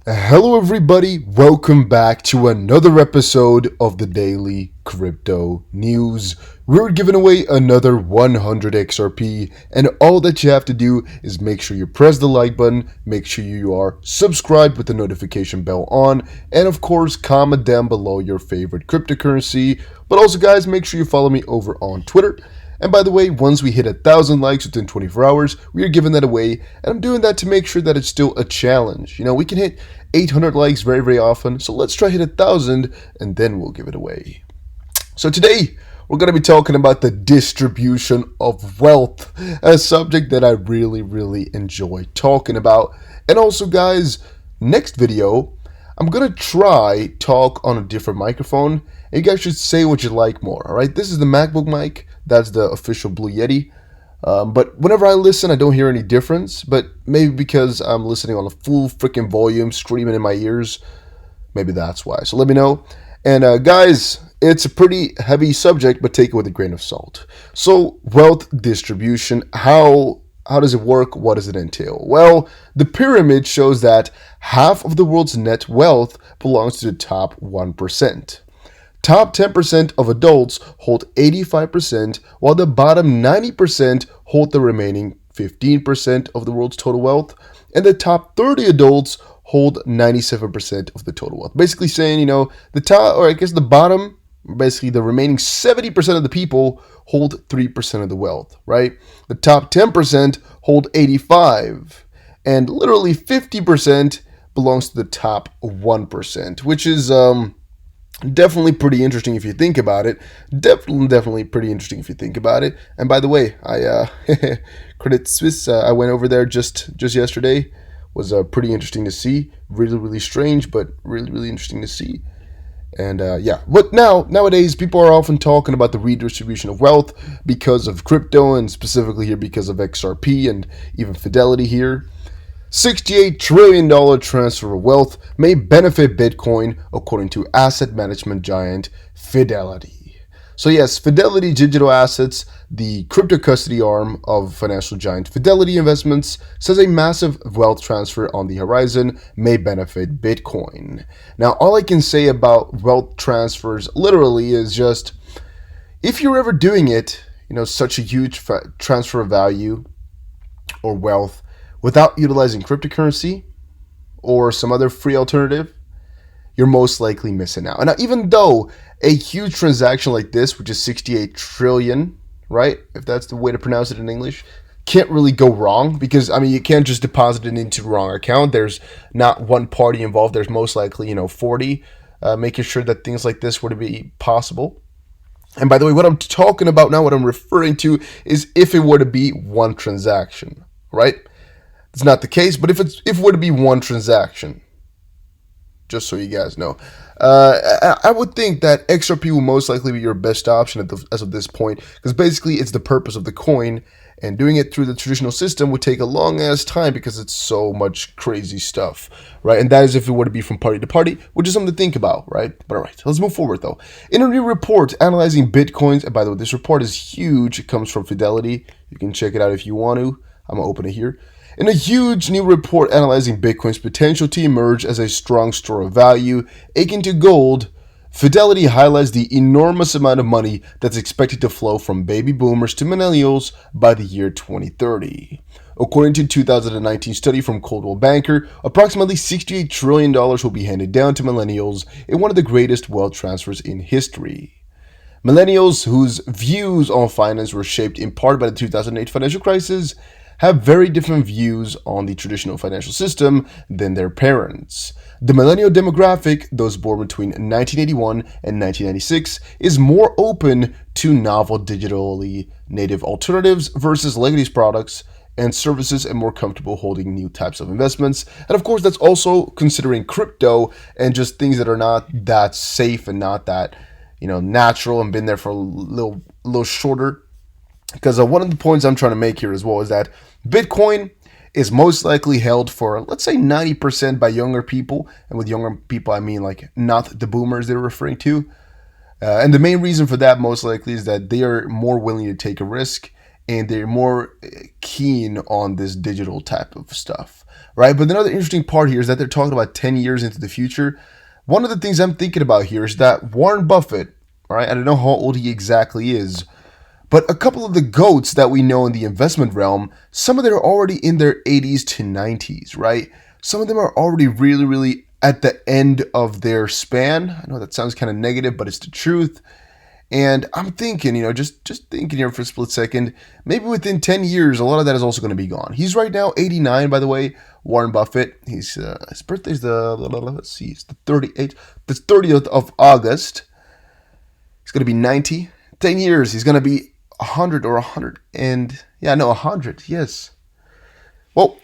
Hello, everybody. Welcome back to another episode of the Daily Crypto News. We're giving away another 100 XRP, and all that you have to do is make sure you press the like button, make sure you are subscribed with the notification bell on, and of course, comment down below your favorite cryptocurrency. But also, guys, make sure you follow me over on Twitter. And by the way, once we hit 1,000 likes within 24 hours, we are giving that away. And I'm doing that to make sure that it's still a challenge. You know, we can hit 800 likes very, very often. So let's try hit 1,000 and then we'll give it away. So today, we're going to be talking about the distribution of wealth, a subject that I really, really enjoy talking about. And also, guys, next video, I'm going to try talk on a different microphone. And you guys should say what you like more, all right? This is the MacBook mic. That's the official Blue Yeti. But whenever I listen, I don't hear any difference. But maybe because I'm listening on a full freaking volume, screaming in my ears. Maybe that's why. So let me know. And guys, it's a pretty heavy subject, but take it with a grain of salt. So wealth distribution, how does it work? What does it entail? Well, the pyramid shows that half of the world's net wealth belongs to the top 1%. Top 10% of adults hold 85%, while the bottom 90% hold the remaining 15% of the world's total wealth, and the top 30 adults hold 97% of the total wealth. Basically saying, you know, the top, or I guess the bottom, basically the remaining 70% of the people hold 3% of the wealth, right? The top 10% hold 85, and literally 50% belongs to the top 1%, which is definitely pretty interesting if you think about it. Definitely pretty interesting if you think about it. And by the way, I Credit Suisse, I went over there just yesterday. Was pretty interesting to see. Really strange, but really interesting to see. And yeah, but nowadays people are often talking about the redistribution of wealth because of crypto, and specifically here because of XRP and even Fidelity here. $68 trillion transfer of wealth may benefit Bitcoin, according to asset management giant Fidelity. So yes, Fidelity Digital Assets, the crypto custody arm of financial giant Fidelity Investments, says a massive wealth transfer on the horizon may benefit Bitcoin. Now, all I can say about wealth transfers literally is just, if you're ever doing it, you know, such a huge transfer of value or wealth, without utilizing cryptocurrency or some other free alternative, you're most likely missing out. And now, even though a huge transaction like this, which is 68 trillion, right? If that's the way to pronounce it in English, can't really go wrong, because I mean, you can't just deposit it into the wrong account. There's not one party involved. There's most likely, you know, 40, making sure that things like this were to be possible. And by the way, what I'm talking about now, what I'm referring to is if it were to be one transaction, right? It's not the case, but if it were to be one transaction, just so you guys know, I would think that XRP will most likely be your best option as of this point, because basically it's the purpose of the coin, and doing it through the traditional system would take a long ass time because it's so much crazy stuff, right? And that is if it were to be from party to party, which is something to think about, right? But all right, let's move forward though. In a new report analyzing Bitcoins, and by the way, this report is huge. It comes from Fidelity. You can check it out if you want to. I'm gonna open it here. In a huge new report analyzing Bitcoin's potential to emerge as a strong store of value, akin to gold, Fidelity highlights the enormous amount of money that's expected to flow from baby boomers to millennials by the year 2030. According to a 2019 study from Coldwell Banker, approximately $68 trillion will be handed down to millennials in one of the greatest wealth transfers in history. Millennials, whose views on finance were shaped in part by the 2008 financial crisis, have very different views on the traditional financial system than their parents. The millennial demographic, those born between 1981 and 1996, is more open to novel digitally native alternatives versus legacy products and services, and more comfortable holding new types of investments. And of course, that's also considering crypto and just things that are not that safe and not that, you know, natural, and been there for a little shorter. Because one of the points I'm trying to make here as well is that Bitcoin is most likely held for, let's say, 90% by younger people. And with younger people, I mean like not the boomers they're referring to. And the main reason for that most likely is that they are more willing to take a risk and they're more keen on this digital type of stuff, right? But another interesting part here is that they're talking about 10 years into the future. One of the things I'm thinking about here is that Warren Buffett, all right, I don't know how old he exactly is, but a couple of the GOATs that we know in the investment realm, some of them are already in their 80s to 90s, right? Some of them are already really, really at the end of their span. I know that sounds kind of negative, but it's the truth. And I'm thinking, just thinking here for a split second, maybe within 10 years, a lot of that is also going to be gone. He's right now 89, by the way, Warren Buffett. His birthday's let's see, it's the 30th of August. He's going to be 90. 10 years, he's going to be 100 or 100 and, 100, yes. Well,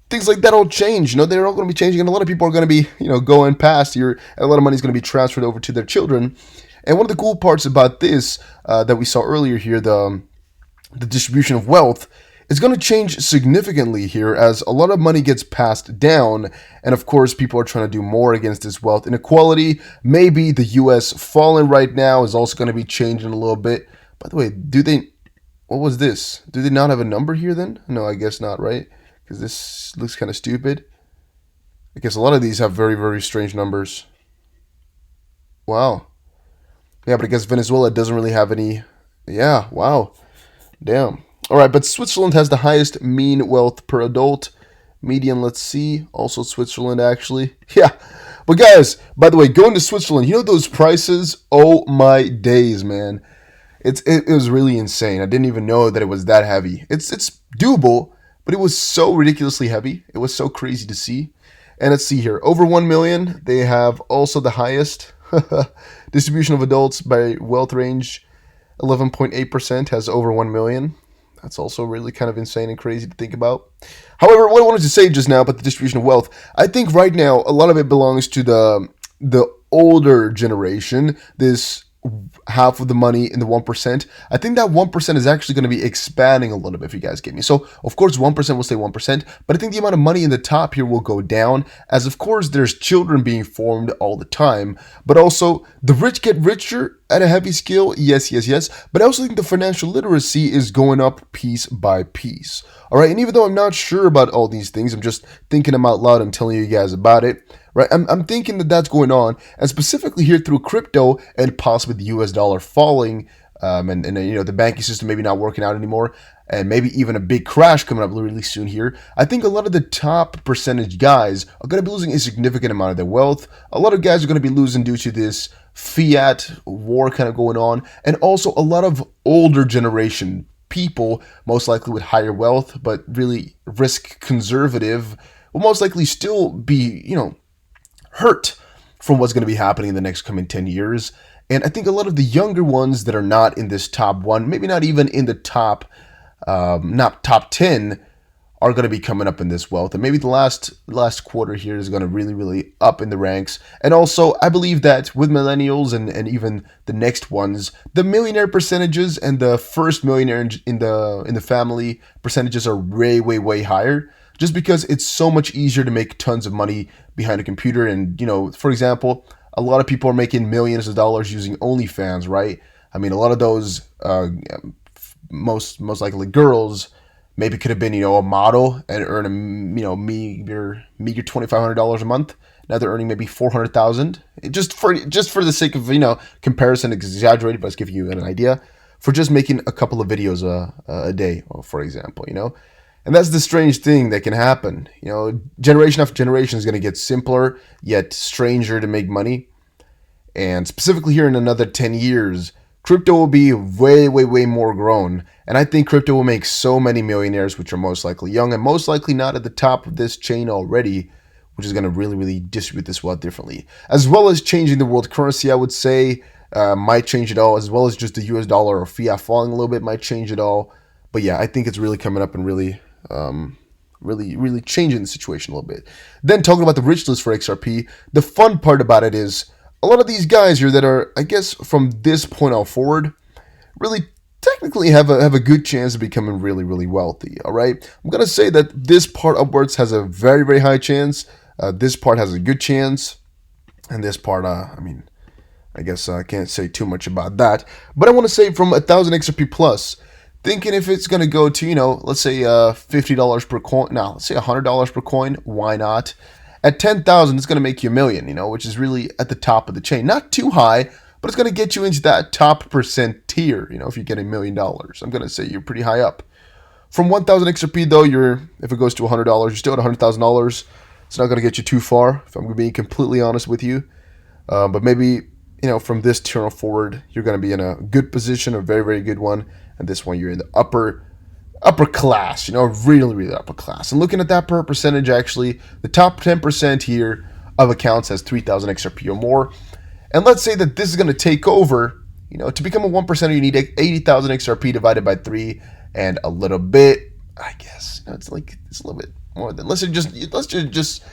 things like that all change, they're all going to be changing, and a lot of people are going to be, going past here, and a lot of money is going to be transferred over to their children. And one of the cool parts about this that we saw earlier here, the distribution of wealth, is going to change significantly here as a lot of money gets passed down. And of course, people are trying to do more against this wealth inequality. Maybe the U.S. fallen right now is also going to be changing a little bit. By the way, what was this? Do they not have a number here then? No, I guess not, right? Because this looks kind of stupid. I guess a lot of these have very, very strange numbers. Wow. Yeah, but I guess Venezuela doesn't really have any. Yeah, wow. Damn. All right, but Switzerland has the highest mean wealth per adult. Median, let's see. Also Switzerland, actually. Yeah. But guys, by the way, going to Switzerland, those prices? Oh my days, man. It was really insane. I didn't even know that it was that heavy. It's doable, but it was so ridiculously heavy. It was so crazy to see. And let's see here. Over 1 million, they have also the highest distribution of adults by wealth range. 11.8% has over 1 million. That's also really kind of insane and crazy to think about. However, what I wanted to say just now about the distribution of wealth, I think right now a lot of it belongs to the older generation. This half of the money in the 1%. I think that 1% is actually going to be expanding a little bit, if you guys get me. So, of course, 1% will stay 1%, but I think the amount of money in the top here will go down, as of course there's children being formed all the time, but also the rich get richer at a heavy scale, yes, but I also think the financial literacy is going up piece by piece. All right, and even though I'm not sure about all these things, I'm just thinking them out loud and telling you guys about it. Right, I'm thinking that that's going on, and specifically here through crypto and possibly the U.S. dollar falling, and the banking system maybe not working out anymore, and maybe even a big crash coming up really soon here. I think a lot of the top percentage guys are going to be losing a significant amount of their wealth. A lot of guys are going to be losing due to this fiat war kind of going on, and also a lot of older generation people, most likely with higher wealth, but really risk conservative, will most likely still be, hurt from what's going to be happening in the next coming 10 years. And I think a lot of the younger ones that are not in this top one, maybe not even in the top 10, are going to be coming up in this wealth. And maybe the last quarter here is going to really, really up in the ranks. And also, I believe that with millennials and even the next ones, the millionaire percentages and the first millionaire in the family percentages are way, way, way higher. Just because it's so much easier to make tons of money behind a computer. And, for example, a lot of people are making millions of dollars using OnlyFans, right? I mean, a lot of those, most likely girls, maybe could have been, a model and earn a, meager $2,500 a month. Now they're earning maybe $400,000. Just for the sake of, comparison, exaggerated, but let's give you an idea, for just making a couple of videos a day, for example, And that's the strange thing that can happen. Generation after generation is going to get simpler, yet stranger to make money. And specifically here in another 10 years, crypto will be way, way, way more grown. And I think crypto will make so many millionaires, which are most likely young and most likely not at the top of this chain already, which is going to really, really distribute this wealth differently. As well as changing the world currency, I would say, might change it all, as well as just the US dollar or fiat falling a little bit might change it all. But yeah, I think it's really coming up and really changing the situation a little bit. Then talking about the rich list for XRP, the fun part about it is a lot of these guys here that are, I guess, from this point on forward, really technically have a good chance of becoming really, really wealthy. All right, I'm gonna say that this part upwards has a very, very high chance. This part has a good chance, and this part, I guess I can't say too much about that. But I want to say from 1,000 XRP plus, Thinking if it's going to go to, let's say $50 per coin. No, let's say $100 per coin. Why not? At 10,000, it's going to make you a million, which is really at the top of the chain. Not too high, but it's going to get you into that top percent tier, if you get $1,000,000. I'm going to say you're pretty high up. From 1,000 XRP, though, if it goes to $100, you're still at $100,000. It's not going to get you too far, if I'm being completely honest with you. But maybe, from this turn forward, you're going to be in a good position, a very, very good one. And this one, you're in the upper class, really, really upper class. And looking at that per percentage, actually, the top 10% here of accounts has 3,000 XRP or more. And let's say that this is going to take over, to become a 1%er, you need 80,000 XRP divided by 3 and a little bit, I guess. It's a little bit more than, let's just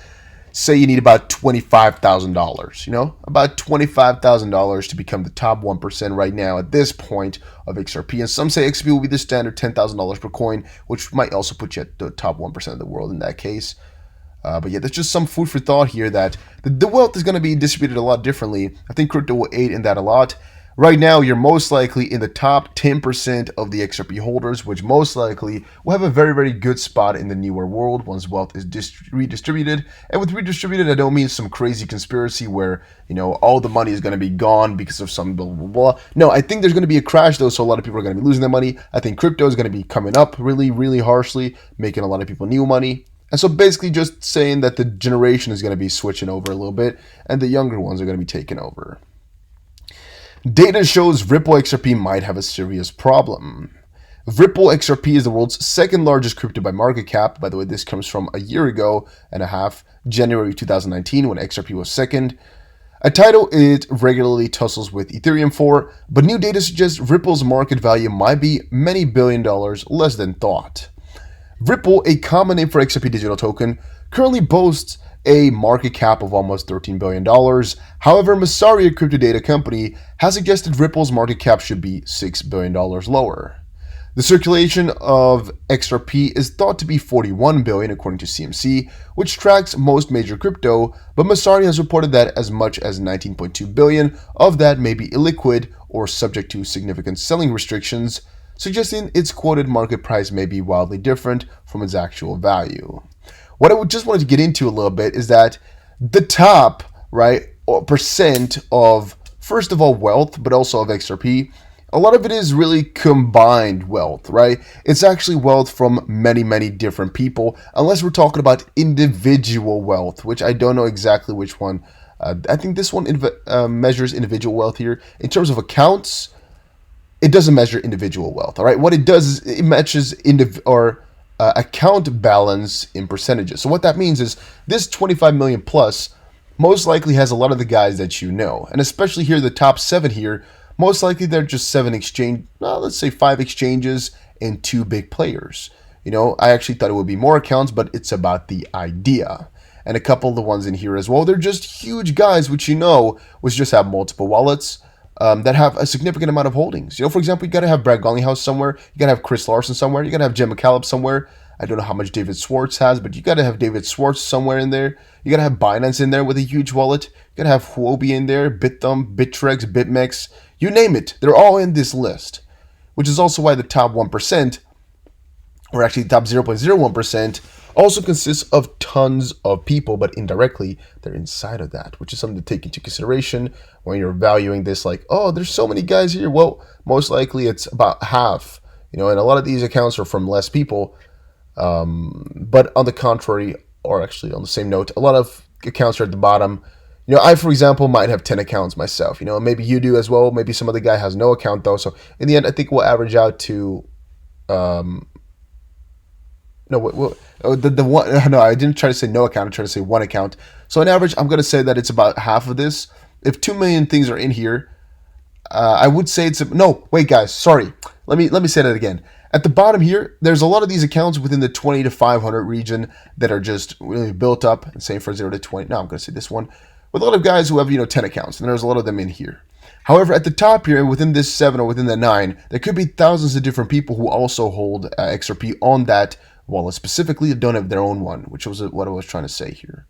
say you need about $25,000, about $25,000 to become the top 1% right now at this point of XRP. And some say XRP will be the standard $10,000 per coin, which might also put you at the top 1% of the world in that case. But yeah, there's just some food for thought here that the wealth is going to be distributed a lot differently. I think crypto will aid in that a lot. Right now, you're most likely in the top 10% of the XRP holders, which most likely will have a very, very good spot in the newer world once wealth is redistributed. And with redistributed, I don't mean some crazy conspiracy where, all the money is going to be gone because of some blah, blah, blah. No, I think there's going to be a crash, though, so a lot of people are going to be losing their money. I think crypto is going to be coming up really, really harshly, making a lot of people new money. And so basically just saying that the generation is going to be switching over a little bit, and the younger ones are going to be taking over. Data shows Ripple XRP might have a serious problem. Ripple XRP is the world's second largest crypto by market cap. By the way, this comes from a year ago and a half, January 2019, when XRP was second. A title it regularly tussles with Ethereum for, but new data suggests Ripple's market value might be many $billion less than thought. Ripple, a common name for XRP digital token, currently boasts a market cap of almost $13 billion. However, Messari, a crypto data company, has suggested Ripple's market cap should be $6 billion lower. The circulation of XRP is thought to be 41 billion according to CMC, which tracks most major crypto, but Messari has reported that as much as 19.2 billion of that may be illiquid or subject to significant selling restrictions, suggesting its quoted market price may be wildly different from its actual value. What I just wanted to get into a little bit is that the top, percent of, first of all, wealth, but also of XRP, a lot of it is really combined wealth, right? It's actually wealth from many, many different people, unless we're talking about individual wealth, which I don't know exactly which one. I think this one measures individual wealth here. In terms of accounts, it doesn't measure individual wealth, all right? What it does is it matches account balance in percentages. So what that means is this 25 million plus most likely has a lot of the guys that you know. And especially here, the top 7 here, most likely they're just 5 exchanges and 2 big players. I actually thought it would be more accounts, but it's about the idea. And a couple of the ones in here as well, they're just huge guys, which which just have multiple wallets. That have a significant amount of holdings. For example, you got to have Brad Garlinghouse somewhere. You got to have Chris Larson somewhere. You got to have Jim McCallum somewhere. I don't know how much David Schwartz has, but you got to have David Schwartz somewhere in there. You got to have Binance in there with a huge wallet. You got to have Huobi in there, BitThumb, Bittrex, BitMEX. You name it. They're all in this list, which is also why the top 1%, or actually the top 0.01%, also consists of tons of people, but indirectly they're inside of that, which is something to take into consideration when you're valuing this. Like, oh, there's so many guys here. Well, most likely it's about half, and a lot of these accounts are from less people. But on the contrary, or actually on the same note, a lot of accounts are at the bottom. I, for example, might have 10 accounts myself. Maybe you do as well. Maybe some other guy has no account though. So in the end, I think we'll average out to No, the one. No, I didn't try to say no account. I tried to say one account. So on average, I'm going to say that it's about half of this. If 2 million things are in here, I would say it's no. Wait, guys, sorry. Let me say that again. At the bottom here, there's a lot of these accounts within the 20 to 500 region that are just really built up. And same for 0 to 20. No, I'm going to say this one with a lot of guys who have 10 accounts, and there's a lot of them in here. However, at the top here, within this 7 or within the 9, there could be thousands of different people who also hold XRP on that wallet specifically that don't have their own one, which was what I was trying to say here.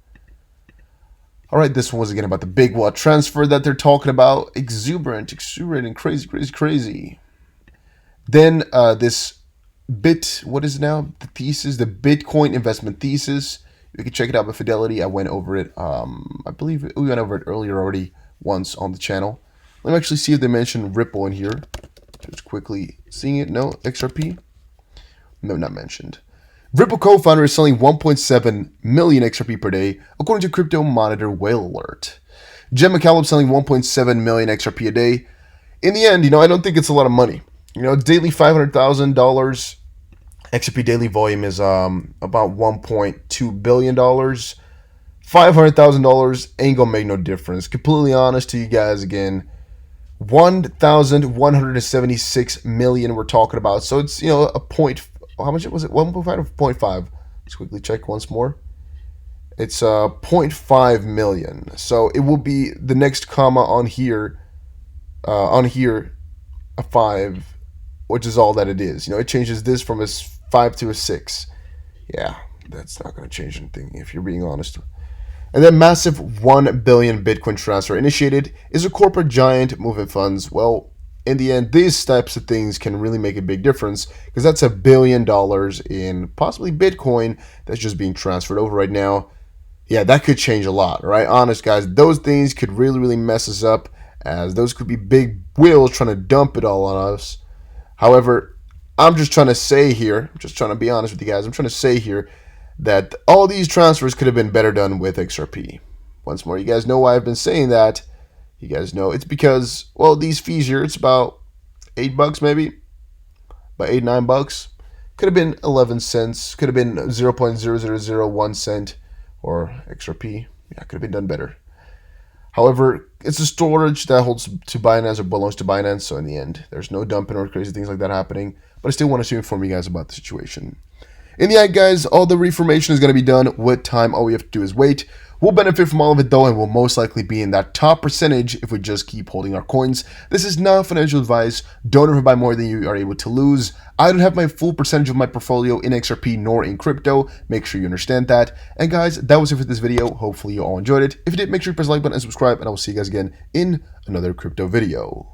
All right, this one was again about the big wallet transfer that they're talking about. Exuberant, and crazy. Then this what is it now? The thesis, the Bitcoin investment thesis. You can check it out by Fidelity. I went over it. I believe we went over it earlier already once on the channel. Let me actually see if they mentioned Ripple in here. Just quickly seeing it. No, XRP. No, not mentioned. Ripple co-founder is selling 1.7 million XRP per day, according to Crypto Monitor Whale Alert. Jen McCallum selling 1.7 million XRP a day. In the end, I don't think it's a lot of money. Daily $500,000. XRP daily volume is about $1.2 billion. $500,000 ain't gonna make no difference. Completely honest to you guys again. 1,176 million we're talking about. So it's, a point. How much was it? 1.5 or 0.5? Let's quickly check once more. It's 0.5 million. So it will be the next comma on here, a 5, which is all that it is. It changes this from a 5 to a 6. Yeah, that's not going to change anything if you're being honest. And then massive 1 billion Bitcoin transfer initiated. Is a corporate giant moving funds? Well, in the end, these types of things can really make a big difference because that's $1 billion in possibly Bitcoin that's just being transferred over right now. Yeah, that could change a lot, right? Honest, guys, those things could really, really mess us up, as those could be big whales trying to dump it all on us. However, I'm just trying to say here, I'm just trying to be honest with you guys, I'm trying to say here that all these transfers could have been better done with XRP. Once more, you guys know why I've been saying that. You guys know it's because, well, these fees here, it's about $8 maybe, about $8-9. Could have been 11 cents, could have been 0.0001 cent, or XRP. Yeah, could have been done better. However, it's a storage that holds to Binance or belongs to Binance, so in the end, there's no dumping or crazy things like that happening. But I still want to inform you guys about the situation. In the end, guys, all the reformation is going to be done with time. All we have to do is wait. We'll benefit from all of it, though, and we'll most likely be in that top percentage if we just keep holding our coins. This is not financial advice. Don't ever buy more than you are able to lose. I don't have my full percentage of my portfolio in XRP nor in crypto. Make sure you understand that. And guys, that was it for this video. Hopefully you all enjoyed it. If you did, make sure you press the like button and subscribe, and I will see you guys again in another crypto video.